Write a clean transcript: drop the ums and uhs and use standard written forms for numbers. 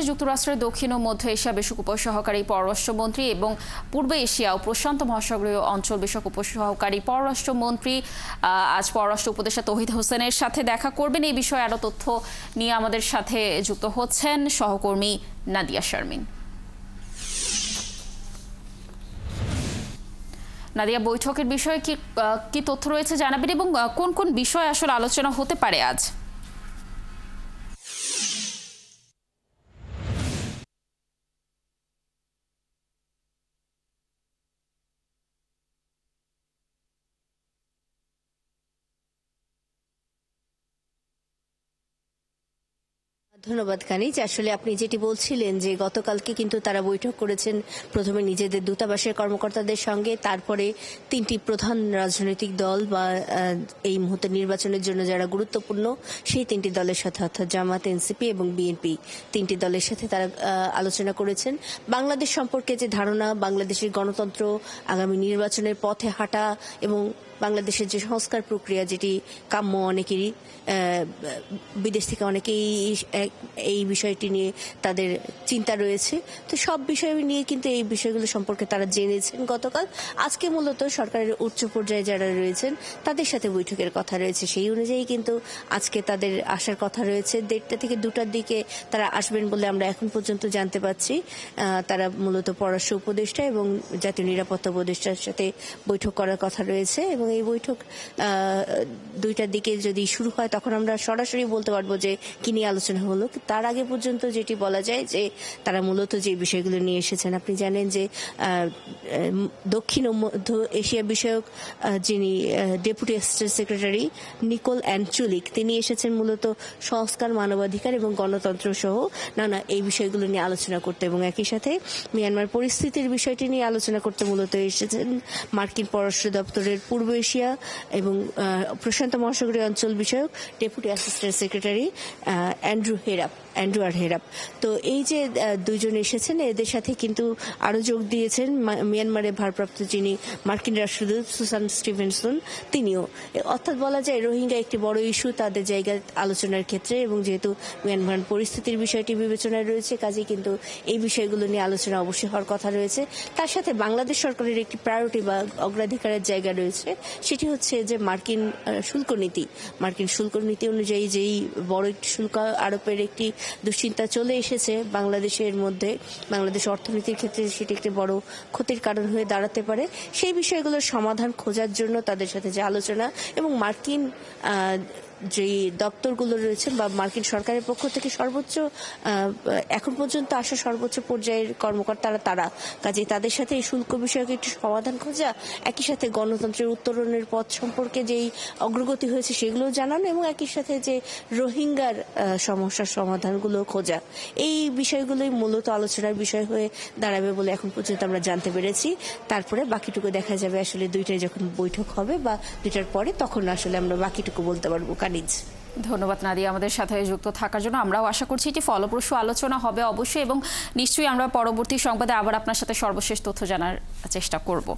মার্কিন যুক্তরাষ্ট্রের দক্ষিণ ও মধ্য এশিয়া বিষয়ক উপসহকারী পররাষ্ট্রমন্ত্রী এবং পূর্ব এশিয়া ও প্রশান্ত মহাসাগরীয় অঞ্চল বিষয়ক উপসহকারী পররাষ্ট্রমন্ত্রী আজ পররাষ্ট্র উপদেষ্টা তৌহিদ হোসেনের সাথে দেখা করবেন। এই বিষয়ে আরো তথ্য নিয়ে আমাদের সাথে যুক্ত হচ্ছেন সহকর্মী নাদিয়া শারমিন। নাদিয়া, বৈঠকের বিষয়ে কি তথ্য রয়েছে জানাবেন এবং কোন কোন বিষয় আসলে আলোচনা হতে পারে আজ? ধন্যবাদ কানিজ। আসলে আপনি যেটি বলছিলেন যে গতকালকে কিন্তু তারা বৈঠক করেছেন প্রথমে নিজেদের দূতাবাসের কর্মকর্তাদের সঙ্গে, তারপরে তিনটি প্রধান রাজনৈতিক দল বা এই মুহূর্তে নির্বাচনের জন্য যারা গুরুত্বপূর্ণ সেই তিনটি দলের সাথে, অর্থাৎ জামাত, এনসিপি এবং বিএনপি, তিনটি দলের সাথে তারা আলোচনা করেছেন। বাংলাদেশ সম্পর্কে যে ধারণা, বাংলাদেশের গণতন্ত্র, আগামী নির্বাচনের পথে হাঁটা এবং বাংলাদেশের যে সংস্কার প্রক্রিয়া যেটি কাম্য অনেকেরই, বিদেশ থেকে অনেকেই এই বিষয়টি নিয়ে তাদের চিন্তা রয়েছে। তো সব বিষয় নিয়ে কিন্তু এই বিষয়গুলো সম্পর্কে তারা জেনেছেন গতকাল। আজকে মূলত সরকারের উচ্চ পর্যায়ে যারা রয়েছেন তাদের সাথে বৈঠকের কথা রয়েছে। সেই অনুযায়ী কিন্তু আজকে তাদের আসার কথা রয়েছে। 1:30 থেকে 2টার দিকে তারা আসবেন বলে আমরা এখন পর্যন্ত জানতে পারছি। তারা মূলত পররাষ্ট্র উপদেষ্টা এবং জাতীয় নিরাপত্তা উপদেষ্টার সাথে বৈঠক করার কথা রয়েছে এবং এই বৈঠক 2টার দিকে যদি শুরু হয় তখন আমরা সরাসরি বলতে পারবো যে কি নিয়ে আলোচনা হলো। তার আগে পর্যন্ত যেটি বলা যায় যে তারা মূলত যে বিষয়গুলো নিয়ে এসেছেন, আপনি জানেন যে দক্ষিণ ও মধ্য এশিয়া বিষয়ক যিনি ডেপুটি অ্যাসিস্ট্যান্ট সেক্রেটারি নিকোল অ্যাঞ্চুলিক, তিনি এসেছেন মূলত সংস্কার, মানবাধিকার এবং গণতন্ত্র সহ নানা এই বিষয়গুলো নিয়ে আলোচনা করতে এবং একই সাথে মিয়ানমার পরিস্থিতির বিষয়টি নিয়ে আলোচনা করতে মূলত এসেছেন মার্কিন পররাষ্ট্র দপ্তরের পূর্ব এশিয়া এবং প্রশান্ত মহাসাগরীয় অঞ্চল বিষয়ক ডেপুটি অ্যাসিস্ট্যান্ট সেক্রেটারি অ্যান্ড্রু আর হেরাপ। তো এই যে দুইজন এসেছেন, এদের সাথে কিন্তু আরো যোগ দিয়েছেন মিয়ানমারের ভারপ্রাপ্ত যিনি মার্কিন রাষ্ট্রদূত সুসান স্টিভেনসন, তিনিও। অর্থাৎ বলা যায় রোহিঙ্গা একটি বড় ইস্যু তাদের জায়গায় আলোচনার ক্ষেত্রে এবং যেহেতু মিয়ানমার পরিস্থিতির বিষয়টি বিবেচনায় রয়েছে, কাজেই কিন্তু এই বিষয়গুলো নিয়ে আলোচনা অবশ্যই হওয়ার কথা রয়েছে। তার সাথে বাংলাদেশ সরকারের একটি প্রায়োরিটি বা অগ্রাধিকারের জায়গা রয়েছে, সেটি হচ্ছে যে মার্কিন শুল্ক নীতি অনুযায়ী যেই বড় একটি শুল্ক আরোপের একটি দুশ্চিন্তা চলে এসেছে বাংলাদেশের মধ্যে, বাংলাদেশ অর্থনীতির ক্ষেত্রে সেটি একটি বড় ক্ষতির কারণ হয়ে দাঁড়াতে পারে। সেই বিষয়গুলোর সমাধান খোঁজার জন্য তাদের সাথে যে আলোচনা এবং মার্কিন যে দপ্তরগুলো রয়েছে বা মার্কিন সরকারের পক্ষ থেকে সর্বোচ্চ এখন পর্যন্ত আসা সর্বোচ্চ পর্যায়ের কর্মকর্তারা তারা, কাজে তাদের সাথে এই শুল্ক বিষয়ক একটি সমাধান খোঁজা, একই সাথে গণতন্ত্রের উত্তরণের পথ সম্পর্কে যেই অগ্রগতি হয়েছে সেগুলো জানানো এবং একই সাথে যে রোহিঙ্গার সমস্যার সমাধানগুলো খোঁজা, এই বিষয়গুলোই মূলত আলোচনার বিষয় হয়ে দাঁড়াবে বলে এখন পর্যন্ত আমরা জানতে পেরেছি। তারপরে বাকিটুকু দেখা যাবে আসলে 2টায় যখন বৈঠক হবে বা 2টার পরে, তখন আসলে আমরা বাকিটুকু বলতে পারবো। ধন্যবাদ নাদিয়া আমাদের সাথে যুক্ত থাকার জন্য। আমরাও আশা করছি এটি ফলপ্রসূ আলোচনা হবে অবশ্যই এবং নিশ্চয়ই আমরা পরবর্তী সংবাদে আবার আপনার সাথে সর্বশেষ তথ্য জানার চেষ্টা করব।